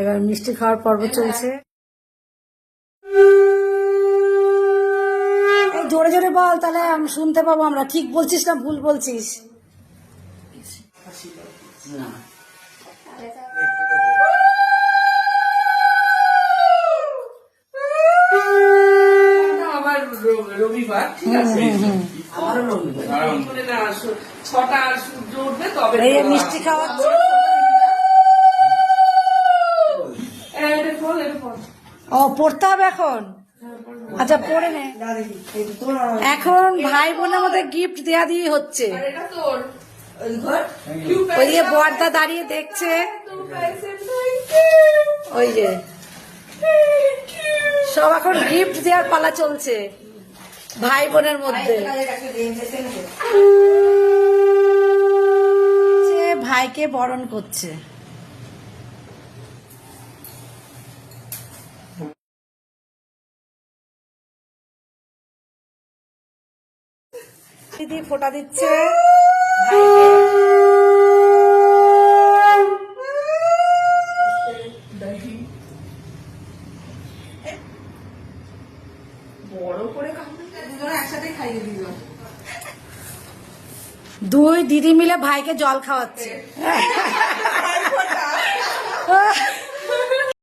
এবার মিষ্টি খাওয়ার পর্ব চলছে। জোরে জোরে বল, তাহলে আমি শুনতে পাবো আমরা। ঠিক বলছিস না ভুল বলছিস? রবিবার, ঠিক আছে, ছটা সূর্য উঠবে তবে মিষ্টি খাওয়াচ্ছে। ও পড়তে হবে এখন? আচ্ছা পড়ে নে। এখন ভাই বোনের মধ্যে গিফট দেয়া দিয়ে হচ্ছে। ওই যে বড়দা দাঁড়িয়ে দেখছে, ওই যে সব এখন গিফট দেওয়ার পালা চলছে ভাই বোনের মধ্যে। ভাইকে বরণ করছে। দিদি ফোঁটা দিচ্ছে ভাইকে। দুই দিদি মিলে ভাইকে জল খাওয়াচ্ছে।